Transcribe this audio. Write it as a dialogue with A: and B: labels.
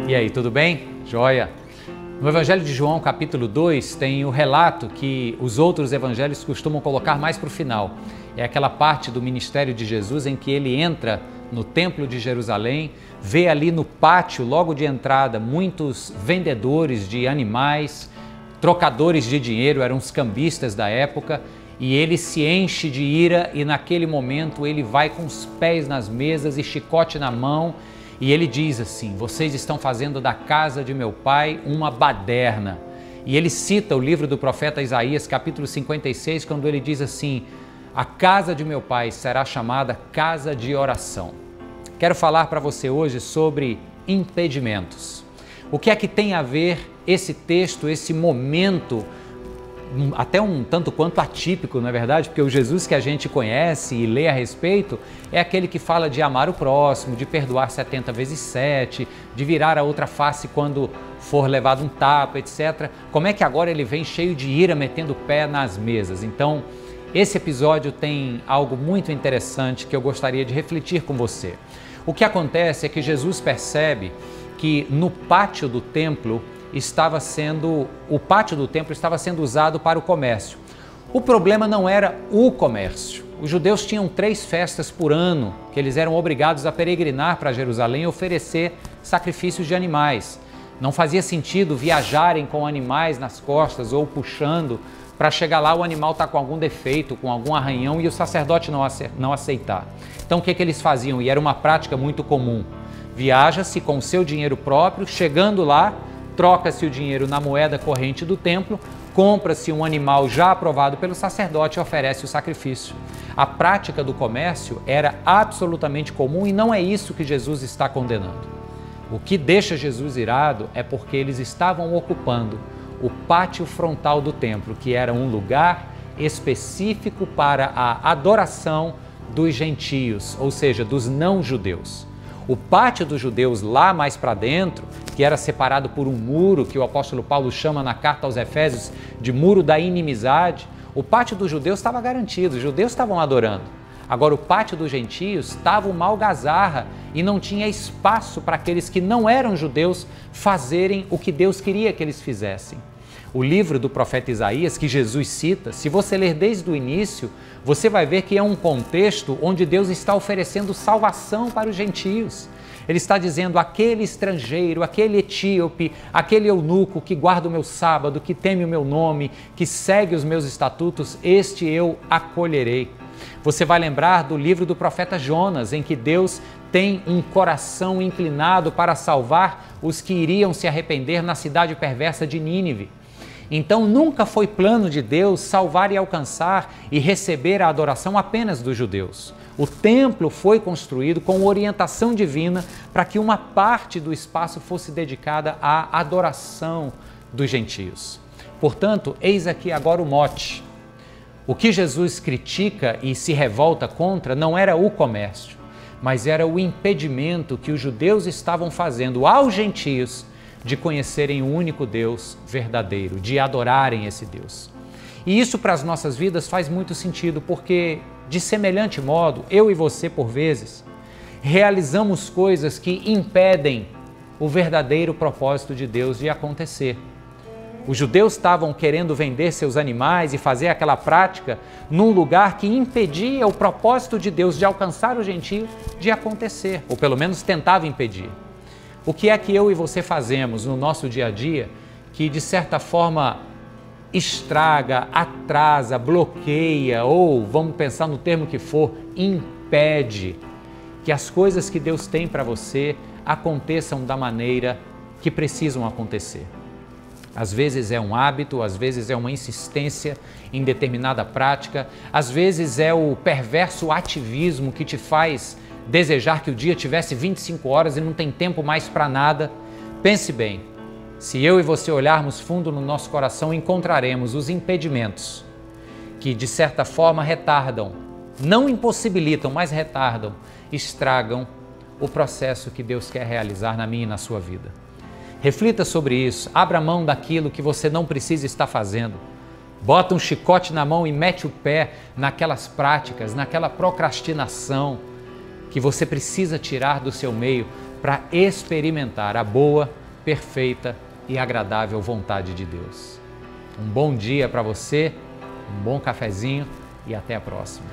A: E aí, tudo bem? Joia! No Evangelho de João, capítulo 2, tem o relato que os outros evangelhos costumam colocar mais para o final. É aquela parte do ministério de Jesus em que ele entra no Templo de Jerusalém, vê ali no pátio, logo de entrada, muitos vendedores de animais, trocadores de dinheiro, eram os cambistas da época, e ele se enche de ira e naquele momento ele vai com os pés nas mesas e chicote na mão e ele diz assim: vocês estão fazendo da casa de meu pai uma baderna. E ele cita o livro do profeta Isaías, capítulo 56, quando ele diz assim: a casa de meu pai será chamada casa de oração. Quero falar para você hoje sobre impedimentos. O que é que tem a ver esse texto, esse momento, até um tanto quanto atípico, não é verdade? Porque o Jesus que a gente conhece e lê a respeito é aquele que fala de amar o próximo, de perdoar 70 vezes 7, de virar a outra face quando for levado um tapa, etc. Como é que agora ele vem cheio de ira, metendo o pé nas mesas? Então, esse episódio tem algo muito interessante que eu gostaria de refletir com você. O que acontece é que Jesus percebe que no pátio do templo o pátio do templo estava sendo usado para o comércio. O problema não era o comércio. Os judeus tinham 3 festas por ano que eles eram obrigados a peregrinar para Jerusalém e oferecer sacrifícios de animais. Não fazia sentido viajarem com animais nas costas ou puxando para chegar lá o animal está com algum defeito, com algum arranhão e o sacerdote não aceitar. Então o que eles faziam? E era uma prática muito comum. Viaja-se com o seu dinheiro próprio, chegando lá, troca-se o dinheiro na moeda corrente do templo, compra-se um animal já aprovado pelo sacerdote e oferece o sacrifício. A prática do comércio era absolutamente comum e não é isso que Jesus está condenando. O que deixa Jesus irado é porque eles estavam ocupando o pátio frontal do templo, que era um lugar específico para a adoração dos gentios, ou seja, dos não-judeus. O pátio dos judeus lá mais para dentro, que era separado por um muro, que o apóstolo Paulo chama na carta aos Efésios de muro da inimizade, o pátio dos judeus estava garantido, os judeus estavam adorando. Agora o pátio dos gentios estava uma algazarra e não tinha espaço para aqueles que não eram judeus fazerem o que Deus queria que eles fizessem. O livro do profeta Isaías, que Jesus cita, se você ler desde o início, você vai ver que é um contexto onde Deus está oferecendo salvação para os gentios. Ele está dizendo: aquele estrangeiro, aquele etíope, aquele eunuco que guarda o meu sábado, que teme o meu nome, que segue os meus estatutos, este eu acolherei. Você vai lembrar do livro do profeta Jonas, em que Deus tem um coração inclinado para salvar os que iriam se arrepender na cidade perversa de Nínive. Então nunca foi plano de Deus salvar e alcançar e receber a adoração apenas dos judeus. O templo foi construído com orientação divina para que uma parte do espaço fosse dedicada à adoração dos gentios. Portanto, eis aqui agora o mote. O que Jesus critica e se revolta contra não era o comércio, mas era o impedimento que os judeus estavam fazendo aos gentios de conhecerem o único Deus verdadeiro, de adorarem esse Deus. E isso para as nossas vidas faz muito sentido, porque, de semelhante modo, eu e você, por vezes, realizamos coisas que impedem o verdadeiro propósito de Deus de acontecer. Os judeus estavam querendo vender seus animais e fazer aquela prática num lugar que impedia o propósito de Deus de alcançar o gentio de acontecer, ou pelo menos tentava impedir. O que é que eu e você fazemos no nosso dia a dia que, de certa forma, estraga, atrasa, bloqueia ou, vamos pensar no termo que for, impede que as coisas que Deus tem para você aconteçam da maneira que precisam acontecer? Às vezes é um hábito, às vezes é uma insistência em determinada prática, às vezes é o perverso ativismo que te faz desejar que o dia tivesse 25 horas e não tem tempo mais para nada. Pense bem, se eu e você olharmos fundo no nosso coração, encontraremos os impedimentos que, de certa forma, retardam, não impossibilitam, mas retardam, estragam o processo que Deus quer realizar na minha e na sua vida. Reflita sobre isso, abra mão daquilo que você não precisa estar fazendo. Bota um chicote na mão e mete o pé naquelas práticas, naquela procrastinação que você precisa tirar do seu meio para experimentar a boa, perfeita e agradável vontade de Deus. Um bom dia para você, um bom cafezinho e até a próxima.